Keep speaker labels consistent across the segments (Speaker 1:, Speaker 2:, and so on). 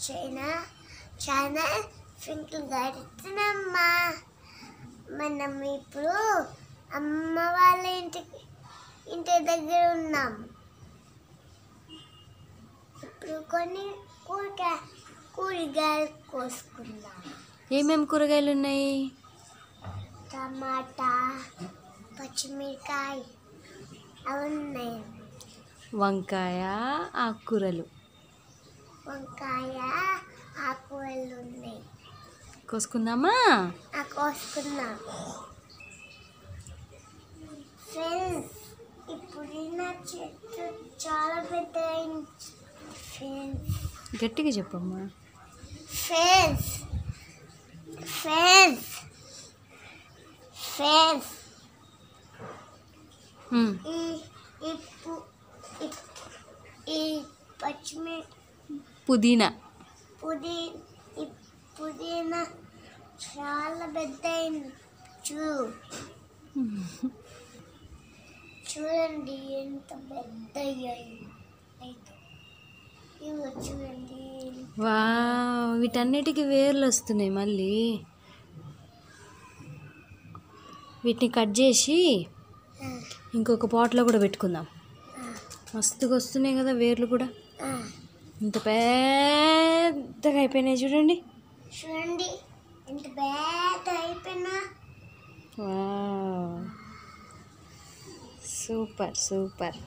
Speaker 1: China channel twinkle గడుతున్నామ్మా. మనం ఇప్పుడు అమ్మ వాళ్ళ ఇంటి దగ్గర ఉన్నాం. ఇప్పుడు కొన్ని కూరగాయలు కోసుకుందాం.
Speaker 2: ఏమేమి కూరగాయలు ఉన్నాయి?
Speaker 1: టమాటా, పచ్చిమిరకాయ అవి ఉన్నాయి.
Speaker 2: వంకాయ, ఆకుకూరలు.
Speaker 1: వంకాయ, ఆకుకూరలు ఉన్నాయి.
Speaker 2: కోసుకుందామా?
Speaker 1: కోసుకుందాం. ఫ్రెండ్స్, ఇప్పుడు నా చెట్టు చాలా పెద్ద ఫ్రెండ్స్.
Speaker 2: గట్టిగా చెప్పమ్మా.
Speaker 1: ఫ్రెండ్స్ ఫ్రెండ్స్ ఫ్రెండ్స్ ఈ
Speaker 2: పుదీనా
Speaker 1: పుదీనా చాలా పెద్ద అయింది. చూడండి ఎంత పెద్ద చూడండి.
Speaker 2: వావ్, వీటన్నిటికీ వేర్లు వస్తున్నాయి. మళ్ళీ వీటిని కట్ చేసి ఇంకొక పాట్లో కూడా పెట్టుకుందాం. మస్తుగా వస్తున్నాయి కదా వేర్లు కూడా. ఇంత పెద్దగా అయిపోయినాయి చూడండి.
Speaker 1: చూడండి ఎంత పెద్ద అయిపోయినా.
Speaker 2: Wow, super super.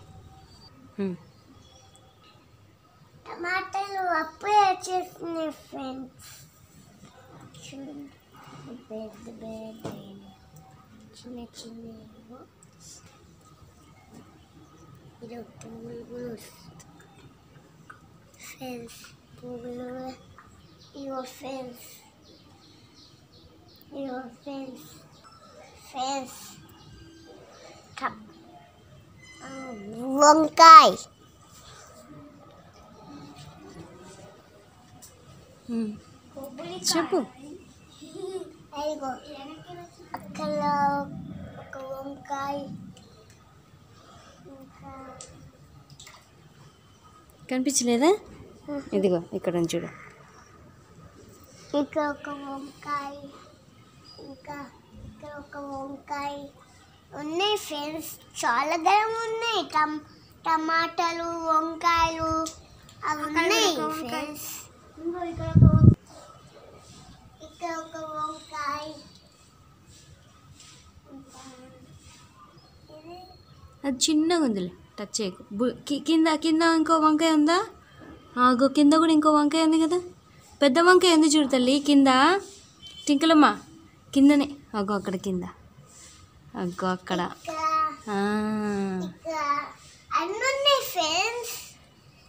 Speaker 1: టమాటాలు అప్పుడే వచ్చేస్తున్నాయి ఫ్రెండ్స్. చూడండి పెద్ద పెద్ద చిన్న చిన్న ఇది పువ్వులు ఫ్రెండ్స్. పువ్వులు ఇవో ఫ్రెండ్స్. ఫ్రెండ్స్ వంకాయ.
Speaker 2: చెప్పు.
Speaker 1: అదిగో అక్కడ ఒక వంకాయ.
Speaker 2: కనిపించలేదా? ఇదిగో ఇక్కడ చూడు.
Speaker 1: ఇక్కడ ఒక వంకాయ, ఇంకా ఇక్కడ ఒక వంకాయ ఉన్నాయి ఫ్రెండ్స్. చాలా గరం ఉన్నాయి. టమాటాలు, వంకాయలు అవి ఉన్నాయి ఫ్రెండ్స్. ఇక్కడ ఒక వంకాయ.
Speaker 2: అది చిన్నగా ఉందిలే, టచ్ చేయకు. కింద కింద ఇంకో వంకాయ ఉందా? ఆగో, కింద కూడా ఇంకో వంకాయ ఉంది కదా. పెద్ద వంకాయ ఉంది చూడు తల్లి కింద. టింకలమ్మ కిందనే. అగో అక్కడ కింద. అగ్గో అక్కడ.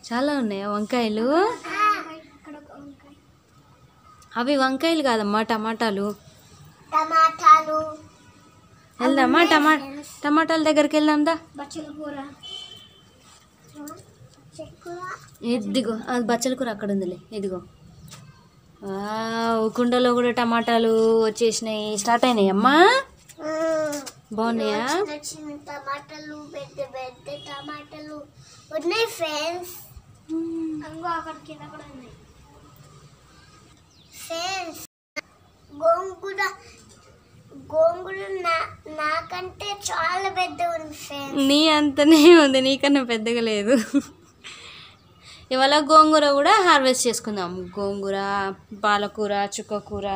Speaker 2: చాలా ఉన్నాయా వంకాయలు? అవి వంకాయలు కాదమ్మా, టమాటాలు. వెళ్దామా? టమాటాల దగ్గరికి వెళ్దాందా? ఇదిగో అది బచ్చల కూర అక్కడ ఉందిలే. ఇదిగో కుండలో కూడా టమాటాలు వచ్చేసినాయి. స్టార్ట్ అయినాయి అమ్మా. బాగున్నాయా?
Speaker 1: చిన్న టమాటాలు, పెద్ద పెద్ద టమాటాలు ఉన్నాయి ఫ్రెండ్స్. ఫ్రెండ్స్ గోంగూర నాకంటే చాలా పెద్ద ఉంది ఫ్రెండ్స్.
Speaker 2: నీ అంతనే ఉంది, నీకన్నా పెద్దగా లేదు. ఇవాళ గోంగూర కూడా హార్వెస్ట్ చేసుకుందాం. గోంగూర, పాలకూర, చుక్కకూర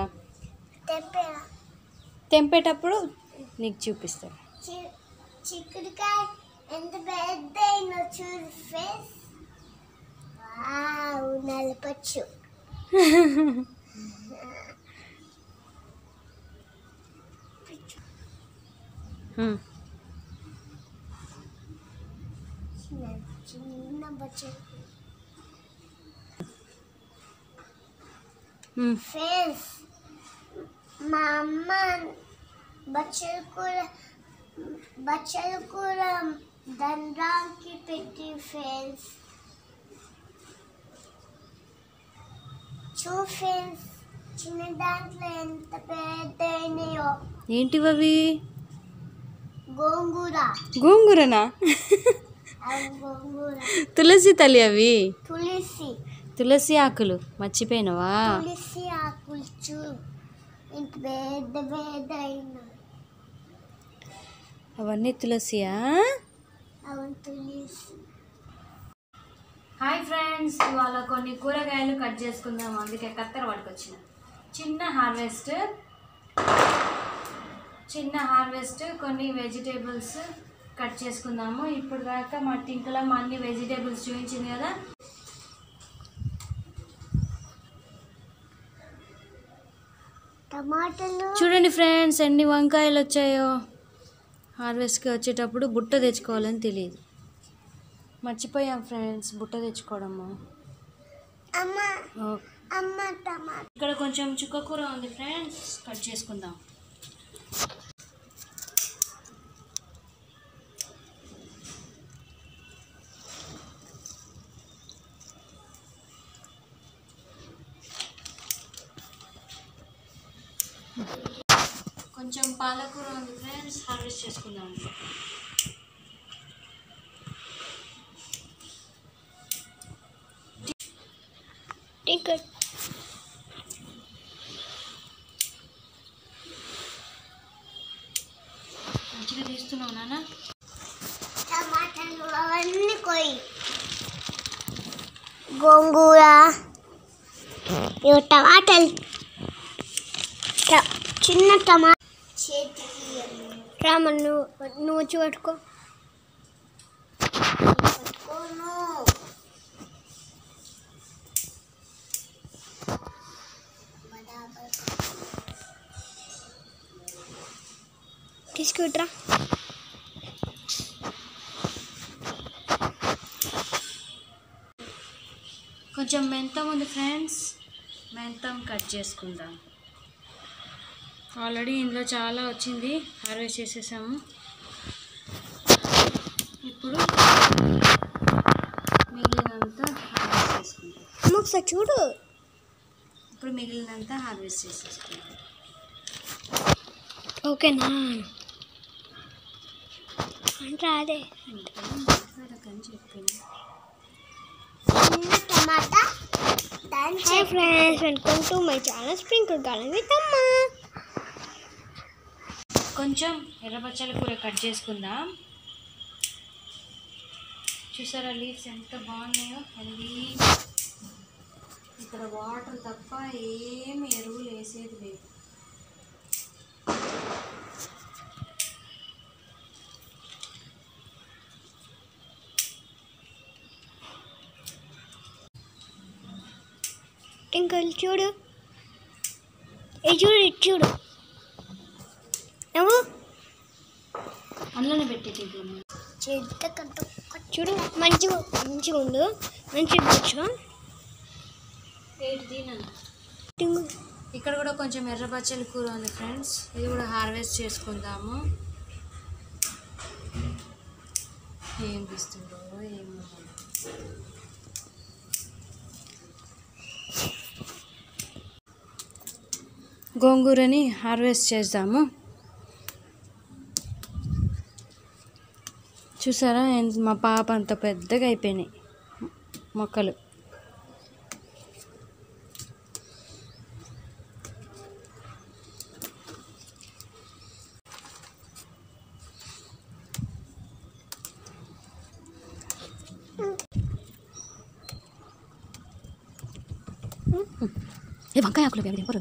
Speaker 2: తెంపేటప్పుడు నీకు చూపిస్తాను.
Speaker 1: చిక్కుడుకాయ ఎంత పెద్ద అయినా చూడు ఫ్రెండ్స్. నలపచ్చు. చిన్న బచ్చలు ఫ్రెండ్స్. మా అమ్మ బచ్చలు కూర దండానికి పెట్టి ఫ్రెండ్స్. చూ ఫ్రెండ్స్, చిన్న దాంట్లో ఎంత పెద్ద అయినాయో.
Speaker 2: ఏంటివి? గోంగూరనా?
Speaker 1: గోంగూర.
Speaker 2: తులసి తల్లి అవి.
Speaker 1: తులసి
Speaker 2: తులసి ఆకులు మర్చిపోయినవా?
Speaker 1: తులసి ఆకులు చూడు ఇంత పెద్ద పెద్ద అయినా
Speaker 2: అవన్నీ తులసియా?
Speaker 1: అవును తులసి.
Speaker 2: హాయ్ ఫ్రెండ్స్, ఇవాళ కొన్ని కూరగాయలు కట్ చేసుకుందాం, అందుకే కత్తెర పట్టుకొచ్చిన. చిన్న హార్వెస్ట్ కొన్ని వెజిటేబుల్స్ కట్ చేసుకుందాము. ఇప్పుడు దాకా మా టింకలమ్మ అన్ని వెజిటేబుల్స్ చూపించింది కదా.
Speaker 1: టమాటాలు
Speaker 2: చూడండి ఫ్రెండ్స్, ఎన్ని వంకాయలు వచ్చాయో. హార్వెస్ట్కి వచ్చేటప్పుడు బుట్ట తెచ్చుకోవాలని తెలియదు, మర్చిపోయాం ఫ్రెండ్స్ బుట్ట తెచ్చుకోవడము.
Speaker 1: అమ్మ అమ్మ టమాటా
Speaker 2: ఇక్కడ కొంచెం చుక్కకూర ఉంది ఫ్రెండ్స్, కట్ చేసుకుందాం. కొంచెం పాలకూర ఉంది ఫ్రెండ్స్, హార్వెస్ట్ చేసుకుందాం.
Speaker 1: టికెట్
Speaker 2: మంచిగా తీస్తున్నావు నాన్న.
Speaker 1: టమాటాలు అవన్నీ కొయ్యి. గోంగూర ఇవి టమాటాలు చిన్న టమాటా చేతికి రామన్ నువ్వు వచ్చి పట్టుకో. తీసుకుంట్రా.
Speaker 2: కొంచెం మెంతం ఉంది ఫ్రెండ్స్, మెంతం కట్ చేసుకుందాం. ఆల్రెడీ ఇందులో చాలా వచ్చింది, హార్వెస్ట్ చేసేసాము. ఇప్పుడు మిగిలినంతా హార్వెస్ట్ చేసుకుంటాం.
Speaker 1: ఒకసారి చూడు.
Speaker 2: ఇప్పుడు మిగిలినంతా హార్వెస్ట్ చేసేసుకుంటాం.
Speaker 1: ఓకేనా అంటే అదే
Speaker 2: అని చెప్పిన
Speaker 1: టమాటా. Hi friends, welcome to my channel sprinkle garden with amma.
Speaker 2: కొంచెం ఎర్రపచ్చల కూర కట్ చేసుకుందాం. చూసారా లీవ్స్ ఎంత బాగున్నాయో, హెల్దీ. ఇక్కడ వాటర్ తప్ప ఏమి ఎరువులు వేసేది లేదు.
Speaker 1: టింకల్ చూడు, ఇది చూడు, ఇది చూడు. నువ్వు
Speaker 2: అందులోనే పెట్టి
Speaker 1: చూడు, మంచిగా మంచిగా ఉండు, మంచిగా కూర్చో.
Speaker 2: ఇక్కడ కూడా కొంచెం ఎర్రపచ్చల కూర ఉంది ఫ్రెండ్స్, ఇది కూడా హార్వెస్ట్ చేసుకుందాము. ఏం తీస్తుందో ఏమో. గోంగూరని హార్వెస్ట్ చేద్దాము. చూసారా మా పాప అంత పెద్దగా అయిపోయినాయి మొక్కలు. ఏ వంకాయ ఆకులు అవి ఎవరు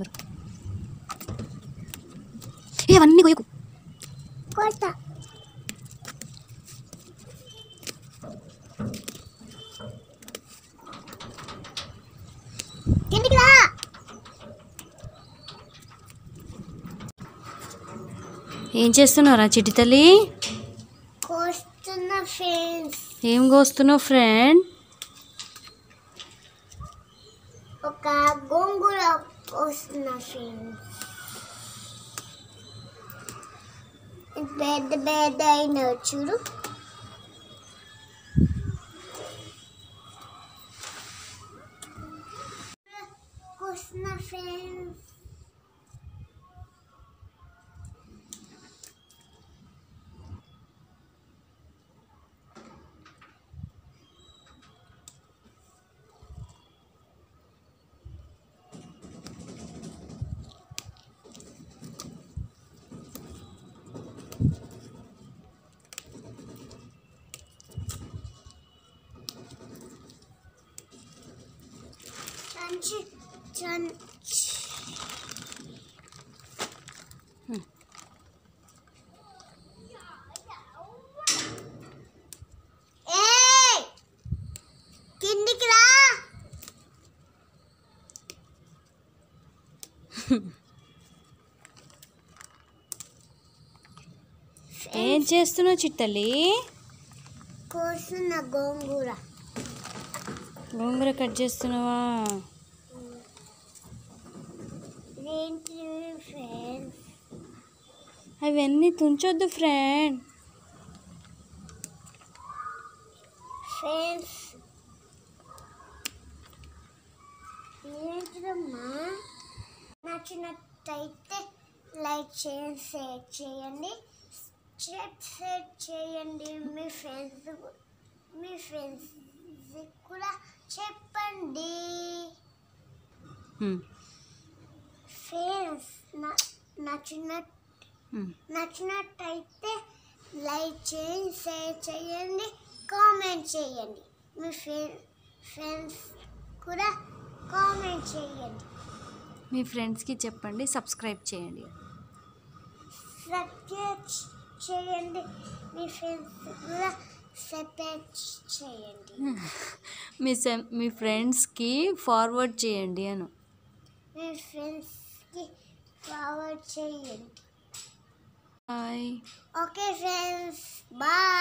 Speaker 2: అవన్నీ కొయ్యకు. ఏం చేస్తున్నావురా చిట్టి తల్లి? ఏం కోస్తున్నావు ఫ్రెండ్?
Speaker 1: ఒక గోంగూర కోస్తున్నా ఫ్రెండ్స్. పెద్ద పెద్ద అయిన చూడు. కోస్తున్నా ఫ్రెండ్స్. కిందికి రా.
Speaker 2: ఏం చేస్తున్నావు చిట్టలి?
Speaker 1: కోస్తున్న గోంగూర.
Speaker 2: గోంగూర కట్ చేస్తున్నావా?
Speaker 1: ఏంటి ఫ్రెండ్స్?
Speaker 2: అవన్నీ తుంచొద్దు ఫ్రెండ్.
Speaker 1: ఫ్రెండ్స్ ఏంటమ్మా? నచ్చినట్టయితే లైక్ చేయండి, షేర్ చేయండి, సబ్స్క్రైబ్ చేయండి. మీ ఫ్రెండ్స్ కూడా చెప్పండి. ఫ్రెండ్స్ నచ్చినట్టయితే లైక్ చేయండి, షేర్ చేయండి, కామెంట్ చేయండి. మీ ఫ్రెండ్స్ కూడా కామెంట్ చేయండి.
Speaker 2: మీ ఫ్రెండ్స్కి చెప్పండి, సబ్స్క్రైబ్ చేయండి.
Speaker 1: సబ్స్క్రైబ్ చేయండి. మీ ఫ్రెండ్స్ కూడా సబ్స్క్రైబ్ చేయండి.
Speaker 2: మీ ఫ్రెండ్స్కి ఫార్వర్డ్ చేయండి అను.
Speaker 1: మీ ఫ్రెండ్స్కి ఫార్వర్డ్ చేయండి.
Speaker 2: బాయ్.
Speaker 1: Okay friends, bye.